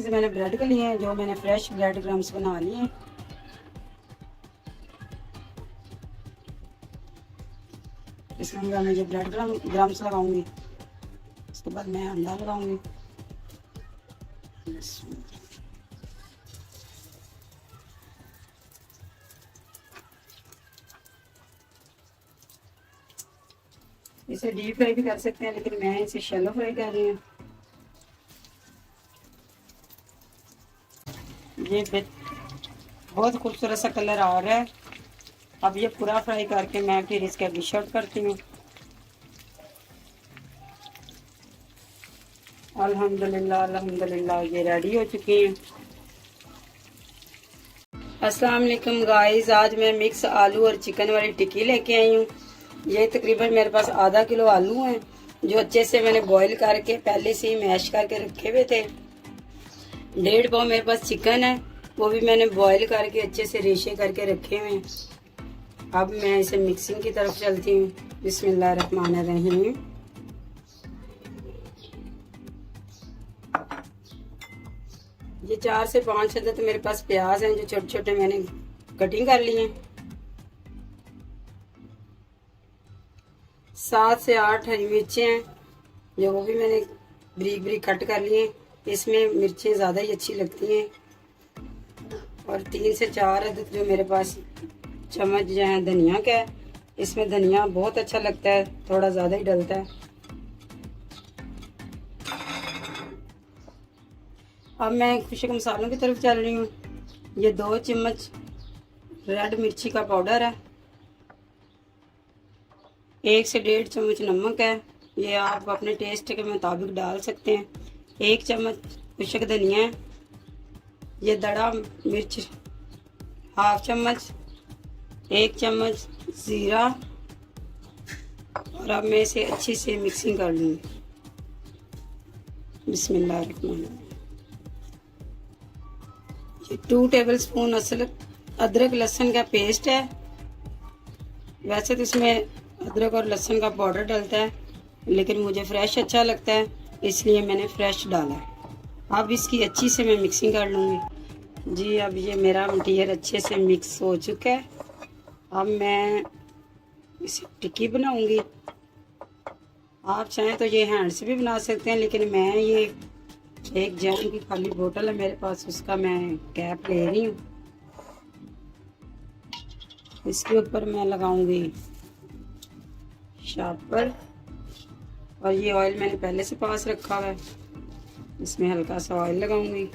Pieces मैंने bread के लिए हैं, जो मैंने फ्रेश ब्रेड क्रम्स बना लिए हैं। इसमें मैं मुझे ब्रेड क्रम्स लगाऊंगी, उसके बाद मैं अंडा लगाऊंगी। इसे डीप फ्राई भी कर सकते हैं, लेकिन मैं इसे शैलो फ्राई कर रही हूँ। ये बहुत खूबसूरत सा कलर आ रहा है। अब ये पूरा फ्राई करके मैं फिर इसके डिश आउट करती हूँ। अल्हम्दुलिल्लाह अल्हम्दुलिल्लाह, ये रेडी हो चुकी हैं। अस्सलाम वालेकुम गाइस, आज मैं मिक्स आलू और चिकन वाली टिक्की लेके आई हूँ। ये तकरीबन मेरे पास आधा किलो आलू हैं, जो अच्छे से मैंने बॉईल करके पहले से ही मैश करके रखे हुए थे। 1.5 पाव मेरे पास चिकन है, वो भी मैंने बॉईल करके अच्छे से रेशे करके रखे हुए हैं। अब मैं इसे मिक्सिंग की तरफ चलती हूँ। बिस्मिल्लाहिर्रहमानिर्रहीम। ये 4 से 5 अदद मेरे पास प्याज हैं, जो छोटे छोटे मैंने कटिंग कर लिए हैं। 7 से 8 हरी मिर्चें हैं, जो वो भी मैंने बारीक बारीक कट कर लिए हैं। इसमें मिर्चें ज़्यादा ही अच्छी लगती हैं। और 3 से 4 अदद जो मेरे पास चम्मच जो है धनिया का है। इसमें धनिया बहुत अच्छा लगता है, थोड़ा ज़्यादा ही डलता है। अब मैं खुशक मसालों की तरफ चल रही हूँ। ये 2 चम्मच रेड मिर्ची का पाउडर है, 1 से 1.5 चम्मच नमक है, ये आप अपने टेस्ट के मुताबिक डाल सकते हैं। 1 चम्मच खुशक धनिया है, ये दड़ा मिर्च हाफ चम्मच, 1 चम्मच ज़ीरा। और अब मैं इसे अच्छी से मिक्सिंग कर लूँगी। बिस्मिल्लाहिर्रहमानिर्रहीम। ये 2 टेबलस्पून अदरक लहसुन का पेस्ट है। वैसे तो इसमें अदरक और लहसुन का पाउडर डलता है, लेकिन मुझे फ्रेश अच्छा लगता है, इसलिए मैंने फ्रेश डाला है। अब इसकी अच्छी से मैं मिक्सिंग कर लूँगी। जी, अब ये मेरा मटीरियल अच्छे से मिक्स हो चुका है। अब मैं इसे टिक्की बनाऊंगी। आप चाहें तो ये हैंड से भी बना सकते हैं, लेकिन मैं ये एक जैम की खाली बोतल है मेरे पास, उसका मैं कैप ले रही हूँ। इसके ऊपर मैं लगाऊंगी शार्पर, और ये ऑयल मैंने पहले से पास रखा हुआ है, इसमें हल्का सा ऑयल लगाऊंगी।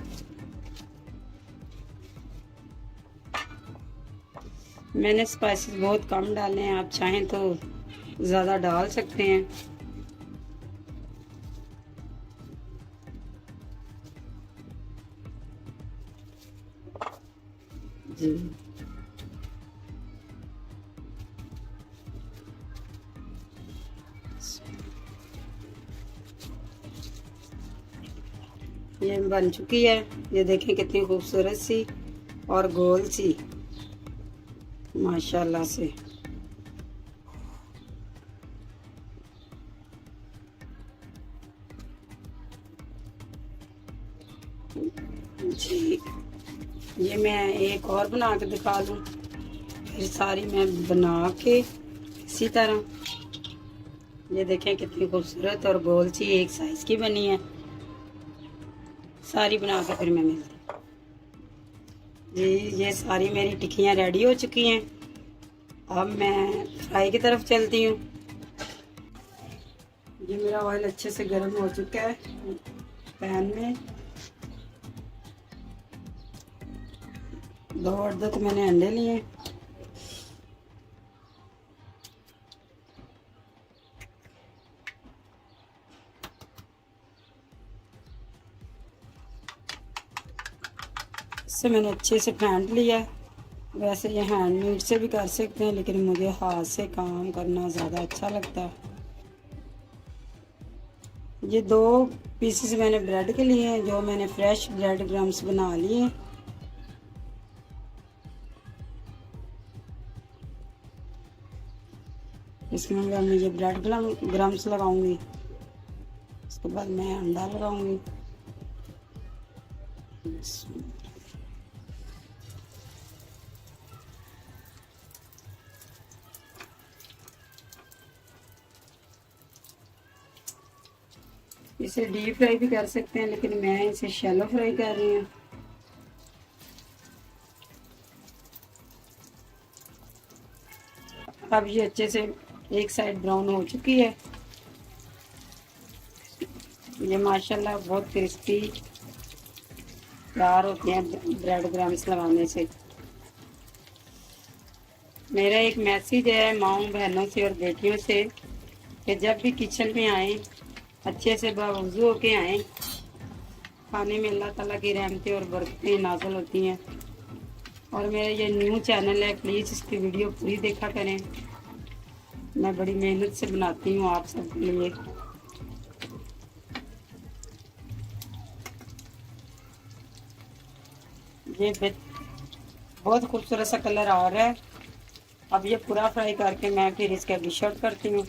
मैंने स्पाइसेस बहुत कम डाले हैं, आप चाहें तो ज़्यादा डाल सकते हैं। जी, ये बन चुकी है। ये देखें कितनी खूबसूरत सी और गोल सी, माशाल्लाह से। जी, ये मैं एक और बना के दिखा दूँ, फिर सारी मैं बना के इसी तरह। ये देखें कितनी खूबसूरत और गोल सी एक साइज़ की बनी है। सारी बना के फिर मैं मिलती हूँ। जी, ये सारी मेरी टिक्कियाँ रेडी हो चुकी हैं। अब मैं फ्राई की तरफ चलती हूँ। ये मेरा ऑयल अच्छे से गर्म हो चुका है पैन में। 2 अदद मैंने अंडे लिए। इससे मैंने अच्छे से फेंट लिया। वैसे ये हैंडमेड से भी कर सकते हैं, लेकिन मुझे हाथ से काम करना ज़्यादा अच्छा लगता है। ये 2 पीसेस मैंने ब्रेड के लिए हैं, जो मैंने फ्रेश ब्रेड क्रम्स बना लिए हैं। इसमें मैं मुझे ब्रेड क्रम्स लगाऊंगी, उसके बाद मैं अंडा लगाऊंगी। इसे डीप फ्राई भी कर सकते हैं, लेकिन मैं इसे शैलो फ्राई कर रही हूँ। अब ये अच्छे से एक साइड ब्राउन हो चुकी है। ये माशाल्लाह बहुत क्रिस्पी तैयार होते हैं ब्रेड क्रम्स लगाने से। मेरा एक मैसेज है माँओं बहनों से और बेटियों से कि जब भी किचन में आए अच्छे से बावजू होके आए। खाने में अल्लाह ताला की रहमतें और बरकतें नाज़िल होती हैं। और मेरा ये न्यू चैनल है, प्लीज़ इसकी वीडियो पूरी देखा करें। मैं बड़ी मेहनत से बनाती हूँ आप सबके लिए। ये बहुत खूबसूरत सा कलर आ रहा है। अब ये पूरा फ्राई करके मैं फिर इसका डिश आउट करती हूँ।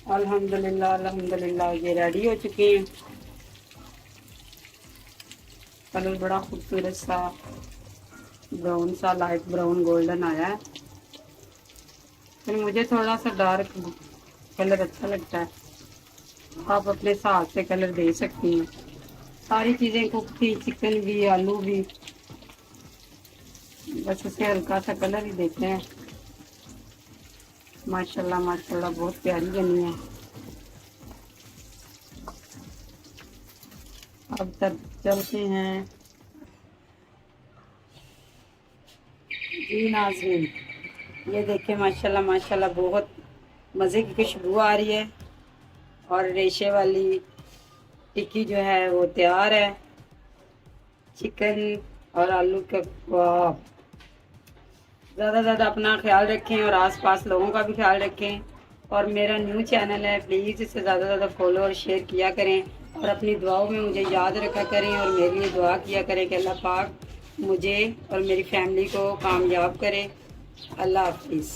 अल्हम्दुलिल्लाह अल्हम्दुलिल्लाह ये रेडी हो चुकी हैं। कलर बड़ा खूबसूरत सा ब्राउन सा, लाइट ब्राउन गोल्डन आया है। फिर मुझे थोड़ा सा डार्क कलर अच्छा लगता है। आप अपने हिसाब से कलर दे सकती हैं। सारी चीज़ें कुक थी, चिकन भी, आलू भी, बस इसे हल्का सा कलर ही देते हैं। माशाल्लाह माशाल्लाह बहुत प्यारी बनी है। अब तक चलते हैं जी नाज़रीन। ये देखिए माशाल्लाह माशाल्लाह बहुत मज़े की खुशबू आ रही है। और रेशे वाली टिक्की जो है वो तैयार है। चिकन और आलू का कबाब। ज़्यादा ज़्यादा अपना ख्याल रखें और आसपास लोगों का भी ख्याल रखें। और मेरा न्यू चैनल है, प्लीज़ इसे ज़्यादा ज़्यादा फॉलो और शेयर किया करें। और अपनी दुआओं में मुझे याद रखा करें और मेरे लिए दुआ किया करें कि अल्लाह पाक मुझे और मेरी फैमिली को कामयाब करे। अल्लाह हाफिज़।